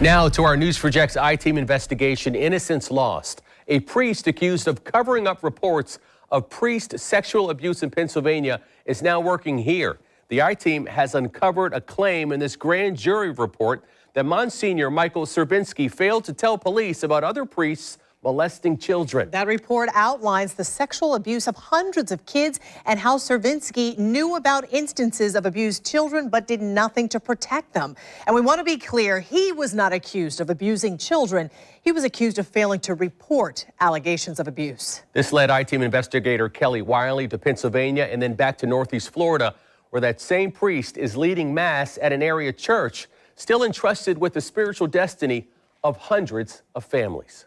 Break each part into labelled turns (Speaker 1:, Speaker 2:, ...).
Speaker 1: Now to our News4JAX I-Team investigation, Innocence Lost. A priest accused of covering up reports of priest sexual abuse in Pennsylvania is now working here. The I-Team has uncovered a claim in this grand jury report that Msgr Michael Servinsky failed to tell police about other priests molesting children.
Speaker 2: That report outlines the sexual abuse of hundreds of kids and how Servinsky knew about instances of abused children but did nothing to protect them. And we want to be clear, he was not accused of abusing children. He was accused of failing to report allegations of abuse.
Speaker 1: This led I-Team investigator Kelly Wiley to Pennsylvania and then back to Northeast Florida, where that same priest is leading mass at an area church, still entrusted with the spiritual destiny of hundreds of families.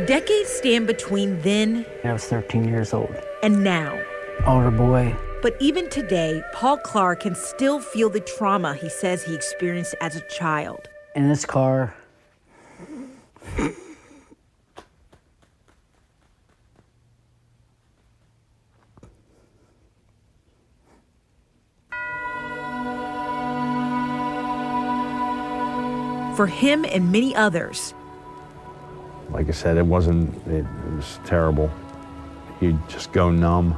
Speaker 3: Decades stand between then
Speaker 4: I was 13 years old.
Speaker 3: and now.
Speaker 4: Older boy.
Speaker 3: But even today, Paul Clark can still feel the trauma he says he experienced as a child.
Speaker 4: In this car.
Speaker 3: For him and many others,
Speaker 5: like I said, it was terrible. You'd just go numb.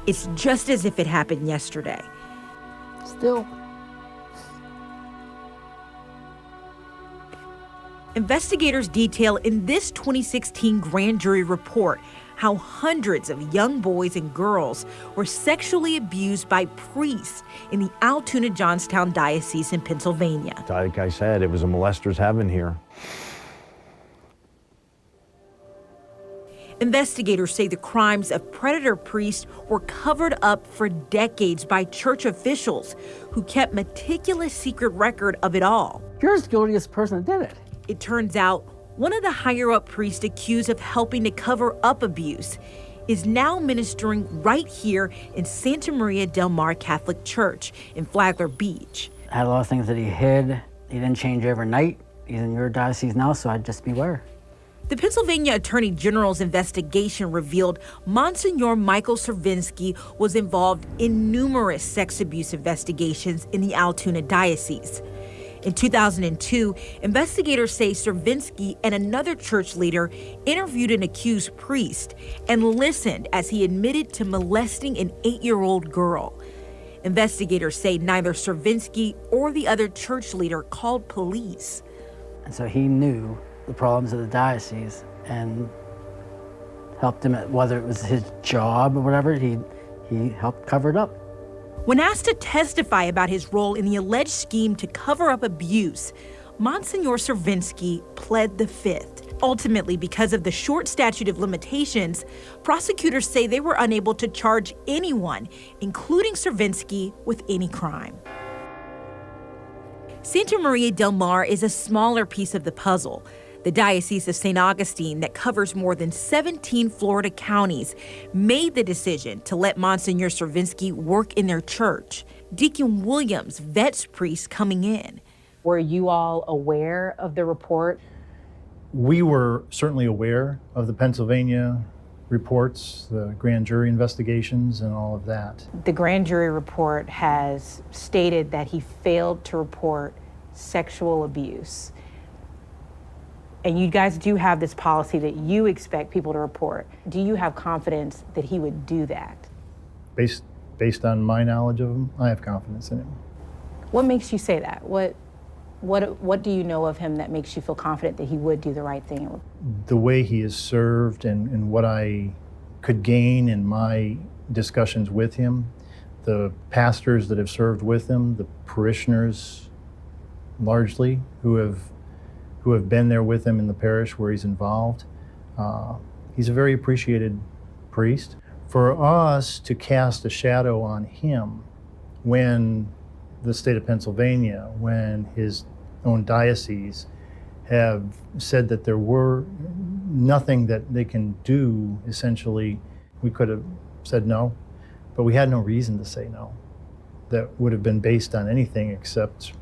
Speaker 3: it's just as if it happened yesterday.
Speaker 4: Still.
Speaker 3: Investigators detail in this 2016 grand jury report how hundreds of young boys and girls were sexually abused by priests in the Altoona-Johnstown Diocese in Pennsylvania.
Speaker 5: Like I said, it was a molester's heaven here.
Speaker 3: Investigators say the crimes of predator priests were covered up for decades by church officials who kept meticulous secret record of it all.
Speaker 4: You're the guiltiest person that did it.
Speaker 3: It turns out one of the higher-up priests accused of helping to cover up abuse is now ministering right here in Santa Maria del Mar Catholic Church in Flagler Beach.
Speaker 4: I had a lot of things that he hid. He didn't change overnight. He's in your diocese now, so I'd just beware.
Speaker 3: The Pennsylvania Attorney General's investigation revealed Msgr Michael Servinsky was involved in numerous sex abuse investigations in the Altoona Diocese. In 2002, investigators say Servinsky and another church leader interviewed an accused priest and listened as he admitted to molesting an 8-year-old girl. Investigators say neither Servinsky or the other church leader called police.
Speaker 4: And so he knew the problems of the diocese and helped him, whether it was his job or whatever, he helped cover it up.
Speaker 3: When asked to testify about his role in the alleged scheme to cover up abuse, Msgr Servinsky pled the fifth. Ultimately, because of the short statute of limitations, prosecutors say they were unable to charge anyone, including Servinsky, with any crime. Santa Maria del Mar is a smaller piece of the puzzle. The Diocese of St. Augustine, that covers more than 17 Florida counties, made the decision to let Msgr Servinsky work in their church. Deacon Williams vets priests coming in.
Speaker 6: Were you all aware of the report?
Speaker 7: We were certainly aware of the Pennsylvania reports, the grand jury investigations, and all of that.
Speaker 6: The grand jury report has stated that he failed to report sexual abuse. And you guys do have this policy that you expect people to report. Do you have confidence that he would do that?
Speaker 7: Based on my knowledge of him, I have confidence in him.
Speaker 6: What makes you say that? What do you know of him that makes you feel confident that he would do the right thing?
Speaker 7: The way he is served and what I could gain in my discussions with him, the pastors that have served with him, the parishioners largely who have been there with him in the parish where he's involved. He's a very appreciated priest. For us to cast a shadow on him when the state of Pennsylvania, when his own diocese have said that there were nothing that they can do, essentially, we could have said no, but we had no reason to say no. That would have been based on anything except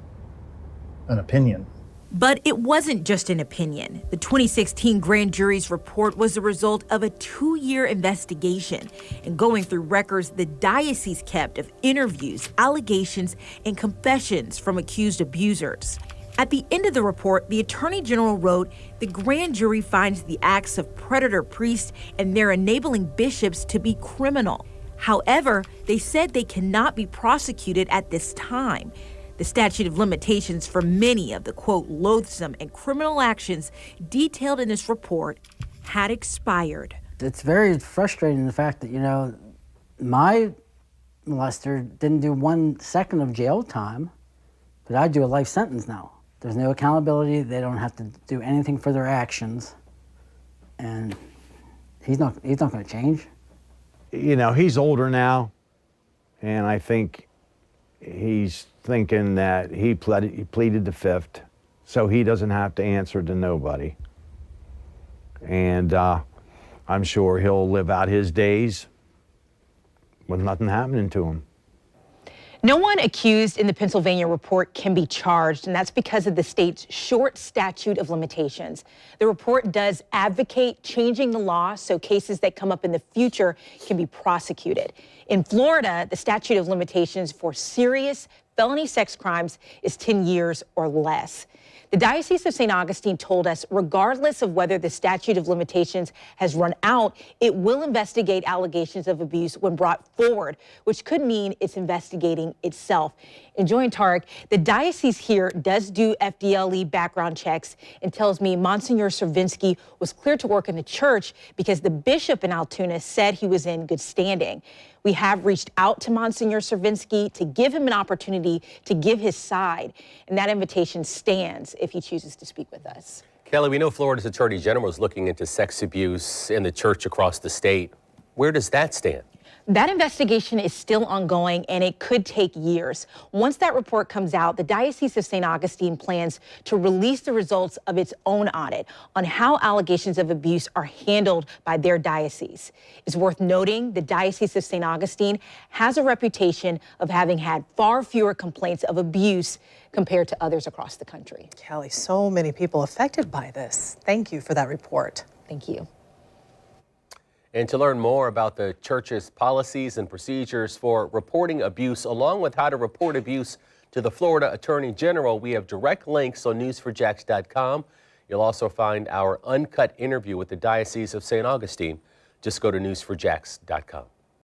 Speaker 7: an opinion.
Speaker 3: But it wasn't just an opinion. The 2016 grand jury's report was the result of a 2-year investigation and going through records the diocese kept of interviews, allegations, and confessions from accused abusers. At the end of the report, the Attorney General wrote, the grand jury finds the acts of predator priests and their enabling bishops to be criminal. However, they said they cannot be prosecuted at this time. The statute of limitations for many of the, quote, loathsome and criminal actions detailed in this report had expired.
Speaker 4: It's very frustrating, the fact that, my molester didn't do 1 second of jail time, but I do a life sentence now. There's no accountability. They don't have to do anything for their actions. And he's not going to change.
Speaker 5: He's older now, and I think he's thinking that he pleaded the fifth, so he doesn't have to answer to nobody. And I'm sure he'll live out his days with nothing happening to him.
Speaker 6: No one accused in the Pennsylvania report can be charged, and that's because of the state's short statute of limitations. The report does advocate changing the law so cases that come up in the future can be prosecuted. In Florida, the statute of limitations for serious felony sex crimes is 10 years or less. The Diocese of St. Augustine told us, regardless of whether the statute of limitations has run out, it will investigate allegations of abuse when brought forward, which could mean it's investigating itself. And Joy Tarek, the diocese here does do FDLE background checks and tells me Msgr. Servinsky was cleared to work in the church because the bishop in Altoona said he was in good standing. We have reached out to Msgr. Servinsky to give him an opportunity to give his side, and that invitation stands if he chooses to speak with us.
Speaker 1: Kelly, we know Florida's Attorney General is looking into sex abuse in the church across the state. Where does that stand?
Speaker 6: That investigation is still ongoing, and it could take years. Once that report comes out, the Diocese of St. Augustine plans to release the results of its own audit on how allegations of abuse are handled by their diocese. It's worth noting the Diocese of St. Augustine has a reputation of having had far fewer complaints of abuse compared to others across the country.
Speaker 2: Kelly, so many people affected by this. Thank you for that report.
Speaker 6: Thank you.
Speaker 1: And to learn more about the church's policies and procedures for reporting abuse, along with how to report abuse to the Florida Attorney General, we have direct links on news4jax.com. You'll also find our uncut interview with the Diocese of St. Augustine. Just go to news4jax.com.